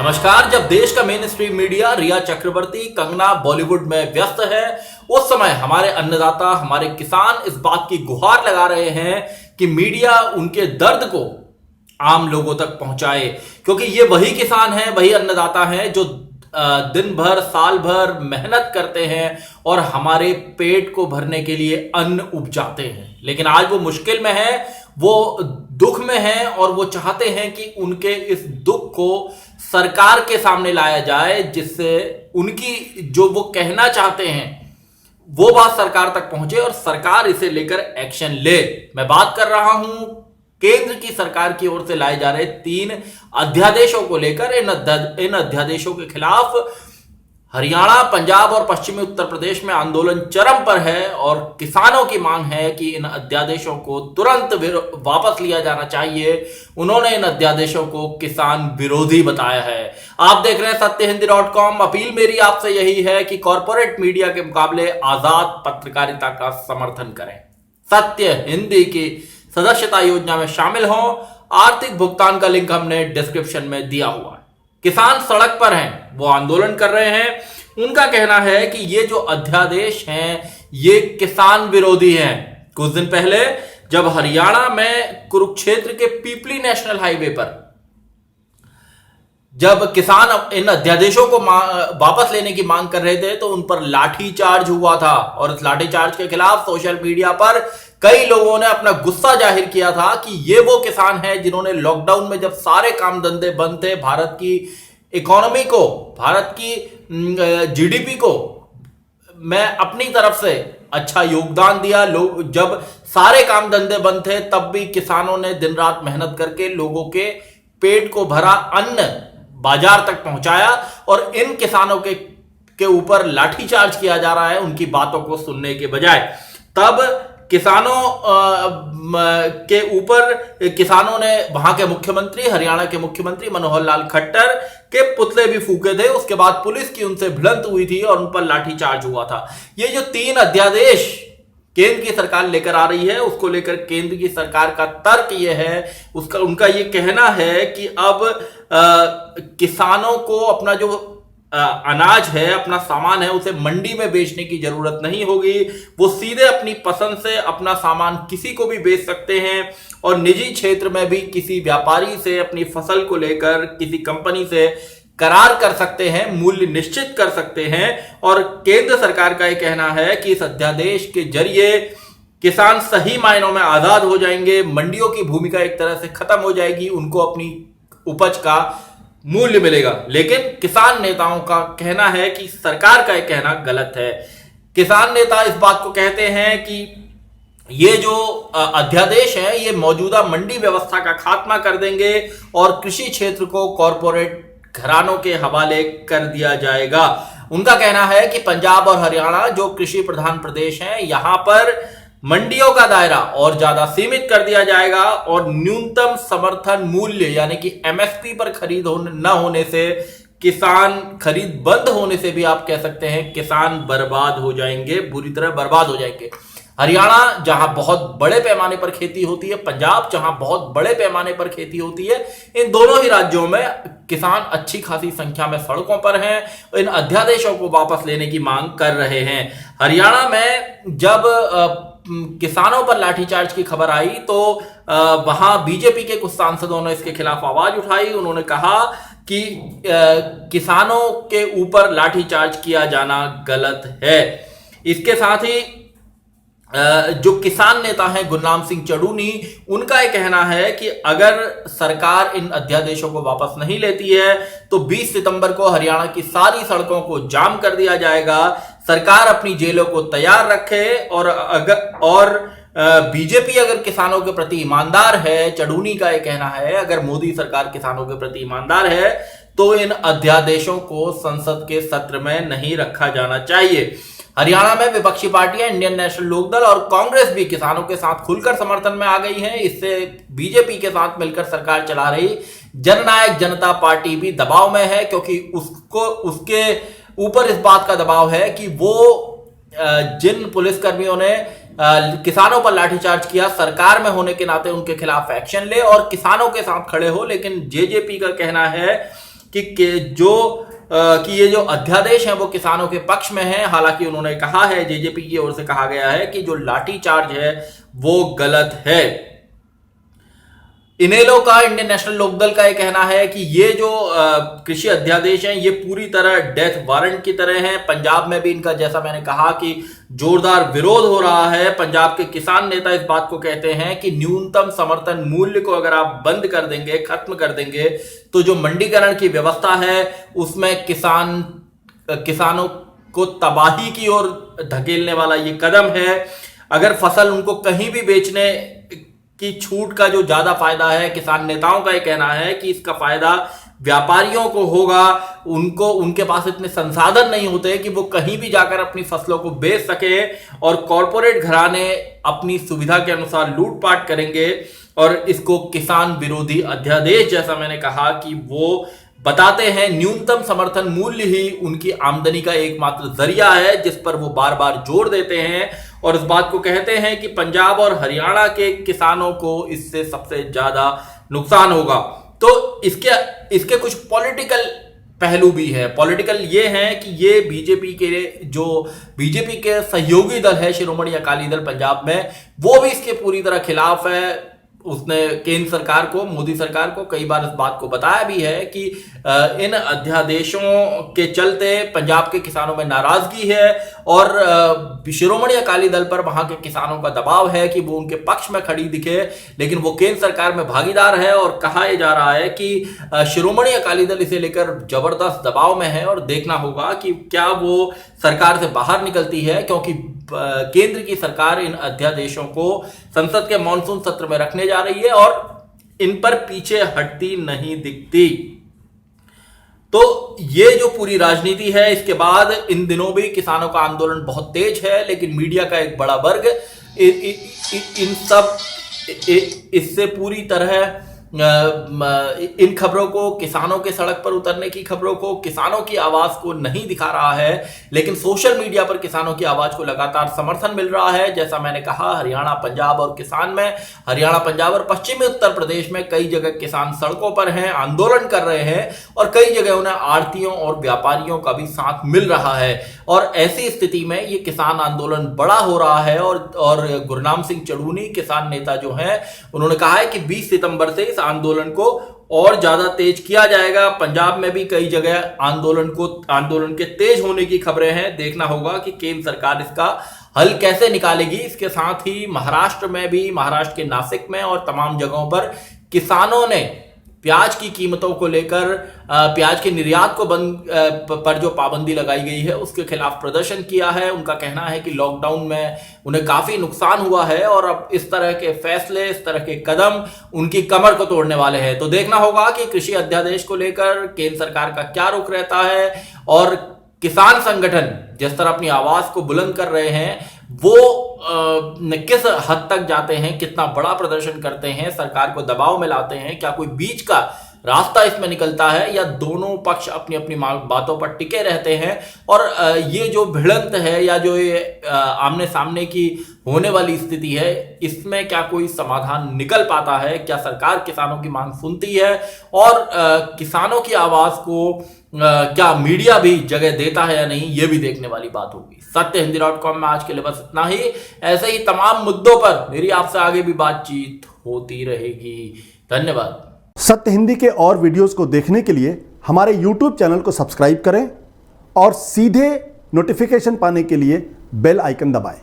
नमस्कार। जब देश का मेन स्ट्रीम मीडिया रिया चक्रवर्ती, कंगना बॉलीवुड में व्यस्त है, उस समय हमारे अन्नदाता, हमारे किसान इस बात की गुहार लगा रहे हैं कि मीडिया उनके दर्द को आम लोगों तक पहुंचाए, क्योंकि ये वही किसान हैं, वही अन्नदाता हैं जो दिन भर साल भर मेहनत करते हैं और हमारे पेट को भरने के लिए अन्न उपजाते हैं। लेकिन आज वो मुश्किल में है, वो दुख में है और वो चाहते हैं कि उनके इस दुख को सरकार के सामने लाया जाए, जिससे उनकी जो वो कहना चाहते हैं वो बात सरकार तक पहुंचे और सरकार इसे लेकर एक्शन ले। मैं बात कर रहा हूं केंद्र की सरकार की ओर से लाए जा रहे 3 अध्यादेशों को लेकर। इन अध्यादेशों के खिलाफ हरियाणा, पंजाब और पश्चिमी उत्तर प्रदेश में आंदोलन चरम पर है और किसानों की मांग है कि इन अध्यादेशों को तुरंत वापस लिया जाना चाहिए। उन्होंने इन अध्यादेशों को किसान विरोधी बताया है। आप देख रहे हैं सत्यहिंदी.com। अपील मेरी आपसे यही है कि कॉर्पोरेट मीडिया के मुकाबले आजाद पत्रकारिता का समर्थन करें। सत्य हिंदी की सदस्यता योजना में शामिल हो। आर्थिक भुगतान का लिंक हमने डिस्क्रिप्शन में दिया हुआ है। किसान सड़क पर हैं, वो आंदोलन कर रहे हैं। उनका कहना है कि ये जो अध्यादेश हैं ये किसान विरोधी हैं। कुछ दिन पहले जब हरियाणा में कुरुक्षेत्र के पीपली नेशनल हाईवे पर जब किसान इन अध्यादेशों को वापस लेने की मांग कर रहे थे तो उन पर लाठीचार्ज हुआ था और इस लाठीचार्ज के खिलाफ सोशल मीडिया पर कई लोगों ने अपना गुस्सा जाहिर किया था कि ये वो किसान हैं जिन्होंने लॉकडाउन में जब सारे काम धंधे बंद थे, भारत की इकोनॉमी को, भारत की जीडीपी को मैं अपनी तरफ से अच्छा योगदान दिया। लोग जब सारे काम धंधे बंद थे तब भी किसानों ने दिन रात मेहनत करके लोगों के पेट को भरा अन्न बाजार तक पहुंचाया और इन किसानों के ऊपर लाठीचार्ज किया जा रहा है उनकी बातों को सुनने के बजाय। तब किसानों के ऊपर किसानों ने वहां के मुख्यमंत्री, हरियाणा के मुख्यमंत्री मनोहर लाल खट्टर के पुतले भी फूके थे। उसके बाद पुलिस की उनसे भिड़ंत हुई थी और उन पर लाठीचार्ज हुआ था। ये जो 3 अध्यादेश केंद्र की सरकार लेकर आ रही है, उसको लेकर केंद्र की सरकार का तर्क यह है, उनका ये कहना है कि अब किसानों को अपना जो अनाज है, अपना सामान है, उसे मंडी में बेचने की जरूरत नहीं होगी। वो सीधे अपनी पसंद से अपना सामान किसी को भी बेच सकते हैं और निजी क्षेत्र में भी किसी व्यापारी से अपनी फसल को लेकर किसी कंपनी से करार कर सकते हैं, मूल्य निश्चित कर सकते हैं। और केंद्र सरकार का यह कहना है कि इस अध्यादेश के जरिए किसान सही मायनों में आजाद हो जाएंगे, मंडियों की भूमिका एक तरह से खत्म हो जाएगी, उनको अपनी उपज का मूल्य मिलेगा। लेकिन किसान नेताओं का कहना है कि सरकार का यह कहना गलत है। किसान नेता इस बात को कहते हैं कि ये जो अध्यादेश है ये मौजूदा मंडी व्यवस्था का खात्मा कर देंगे और कृषि क्षेत्र को कॉर्पोरेट घरानों के हवाले कर दिया जाएगा। उनका कहना है कि पंजाब और हरियाणा जो कृषि प्रधान प्रदेश हैं, यहां पर मंडियों का दायरा और ज्यादा सीमित कर दिया जाएगा और न्यूनतम समर्थन मूल्य यानी कि एमएसपी पर खरीद न होने से, किसान खरीद बंद होने से भी आप कह सकते हैं किसान बर्बाद हो जाएंगे, बुरी तरह बर्बाद हो जाएंगे। हरियाणा जहां बहुत बड़े पैमाने पर खेती होती है, पंजाब जहां बहुत बड़े पैमाने पर खेती होती है, इन दोनों ही राज्यों में किसान अच्छी खासी संख्या में सड़कों पर हैं, इन अध्यादेशों को वापस लेने की मांग कर रहे हैं। हरियाणा में जब किसानों पर लाठीचार्ज की खबर आई तो वहां बीजेपी के कुछ सांसदों ने इसके खिलाफ आवाज उठाई। उन्होंने कहा कि किसानों के ऊपर लाठीचार्ज किया जाना गलत है। इसके साथ ही जो किसान नेता हैं गुरनाम सिंह चड़ूनी, उनका यह कहना है कि अगर सरकार इन अध्यादेशों को वापस नहीं लेती है तो 20 सितंबर को हरियाणा की सारी सड़कों को जाम कर दिया जाएगा। सरकार अपनी जेलों को तैयार रखे और बीजेपी अगर किसानों के प्रति ईमानदार है, चड़ूनी का यह कहना है, अगर मोदी सरकार किसानों के प्रति ईमानदार है तो इन अध्यादेशों को संसद के सत्र में नहीं रखा जाना चाहिए। हरियाणा में विपक्षी पार्टियां इंडियन नेशनल लोकदल और कांग्रेस भी किसानों के साथ खुलकर समर्थन में आ गई हैं। इससे बीजेपी के साथ मिलकर सरकार चला रही जननायक जनता पार्टी भी दबाव में है, क्योंकि उसके ऊपर इस बात का दबाव है कि वो जिन पुलिसकर्मियों ने किसानों पर लाठीचार्ज किया, सरकार में होने के नाते उनके खिलाफ एक्शन ले और किसानों के साथ खड़े हो। लेकिन जेजेपी का कहना है कि ये जो अध्यादेश है वो किसानों के पक्ष में है। हालांकि उन्होंने कहा है, जेजेपी की ओर से कहा गया है कि जो लाठीचार्ज है वो गलत है। इनेलो का, इंडियन नेशनल लोकदल का ये कहना है कि ये जो कृषि अध्यादेश हैं ये पूरी तरह डेथ वारंट की तरह हैं। पंजाब में भी इनका, जैसा मैंने कहा, कि जोरदार विरोध हो रहा है। पंजाब के किसान नेता इस बात को कहते हैं कि न्यूनतम समर्थन मूल्य को अगर आप बंद कर देंगे, खत्म कर देंगे, तो जो मंडीकरण की व्यवस्था है उसमें किसानों को तबाही की ओर धकेलने वाला ये कदम है। अगर फसल उनको कहीं भी बेचने की छूट का जो ज्यादा फायदा है, किसान नेताओं का ये कहना है कि इसका फायदा व्यापारियों को होगा। उनके पास इतने संसाधन नहीं होते कि वो कहीं भी जाकर अपनी फसलों को बेच सके, और कॉरपोरेट घराने अपनी सुविधा के अनुसार लूटपाट करेंगे। और इसको किसान विरोधी अध्यादेश, जैसा मैंने कहा, कि वो बताते हैं न्यूनतम समर्थन मूल्य ही उनकी आमदनी का एकमात्र जरिया है, जिस पर वो बार बार जोर देते हैं। और इस बात को कहते हैं कि पंजाब और हरियाणा के किसानों को इससे सबसे ज्यादा नुकसान होगा। तो इसके कुछ पॉलिटिकल पहलू भी है। पॉलिटिकल ये है कि ये बीजेपी के सहयोगी दल है, शिरोमणि अकाली दल पंजाब में, वो भी इसके पूरी तरह खिलाफ है। उसने केंद्र सरकार को, मोदी सरकार को कई बार इस बात को बताया भी है कि इन अध्यादेशों के चलते पंजाब के किसानों में नाराजगी है, और शिरोमणि अकाली दल पर वहां के किसानों का दबाव है कि वो उनके पक्ष में खड़ी दिखे, लेकिन वो केंद्र सरकार में भागीदार है। और कहा यह जा रहा है कि शिरोमणि अकाली दल इसे लेकर जबरदस्त दबाव में है, और देखना होगा कि क्या वो सरकार से बाहर निकलती है, क्योंकि केंद्र की सरकार इन अध्यादेशों को संसद के मॉनसून सत्र में रखने जा रही है और इन पर पीछे हटती नहीं दिखती। तो ये जो पूरी राजनीति है, इसके बाद इन दिनों भी किसानों का आंदोलन बहुत तेज है, लेकिन मीडिया का एक बड़ा वर्ग इससे पूरी तरह इन खबरों को, किसानों के सड़क पर उतरने की खबरों को, किसानों की आवाज को नहीं दिखा रहा है। लेकिन सोशल मीडिया पर किसानों की आवाज को लगातार समर्थन मिल रहा है। जैसा मैंने कहा, हरियाणा, पंजाब और हरियाणा, पंजाब और पश्चिमी उत्तर प्रदेश में कई जगह किसान सड़कों पर हैं, आंदोलन कर रहे हैं, और कई जगह उन्हें आड़तियों और व्यापारियों का भी साथ मिल रहा है। और ऐसी स्थिति में ये किसान आंदोलन बड़ा हो रहा है। और गुरनाम सिंह चड़ूनी, किसान नेता जो हैं, उन्होंने कहा है कि 20 सितंबर से आंदोलन को और ज्यादा तेज किया जाएगा। पंजाब में भी कई जगह आंदोलन के तेज होने की खबरें हैं। देखना होगा कि केंद्र सरकार इसका हल कैसे निकालेगी। इसके साथ ही महाराष्ट्र में भी, महाराष्ट्र के नासिक में और तमाम जगहों पर किसानों ने प्याज की कीमतों को लेकर, प्याज के निर्यात को पर जो पाबंदी लगाई गई है उसके खिलाफ प्रदर्शन किया है। उनका कहना है कि लॉकडाउन में उन्हें काफी नुकसान हुआ है, और अब इस तरह के फैसले, इस तरह के कदम उनकी कमर को तोड़ने वाले हैं। तो देखना होगा कि कृषि अध्यादेश को लेकर केंद्र सरकार का क्या रुख रहता है, और किसान संगठन जिस तरह अपनी आवाज को बुलंद कर रहे हैं वो किस हद तक जाते हैं, कितना बड़ा प्रदर्शन करते हैं, सरकार को दबाव में लाते हैं, क्या कोई बीच का रास्ता इसमें निकलता है, या दोनों पक्ष अपनी अपनी बातों पर टिके रहते हैं। और ये जो भिड़ंत है, या जो ये आमने सामने की होने वाली स्थिति है, इसमें क्या कोई समाधान निकल पाता है, क्या सरकार किसानों की मांग सुनती है, और किसानों की आवाज को क्या मीडिया भी जगह देता है या नहीं, ये भी देखने वाली बात होगी। सत्यहिंदी.com में आज के लिए बस इतना ही। ऐसे ही तमाम मुद्दों पर मेरी आपसे आगे भी बातचीत होती रहेगी। धन्यवाद। सत्य हिंदी के और वीडियोस को देखने के लिए हमारे YouTube चैनल को सब्सक्राइब करें और सीधे नोटिफिकेशन पाने के लिए बेल आइकन दबाएं।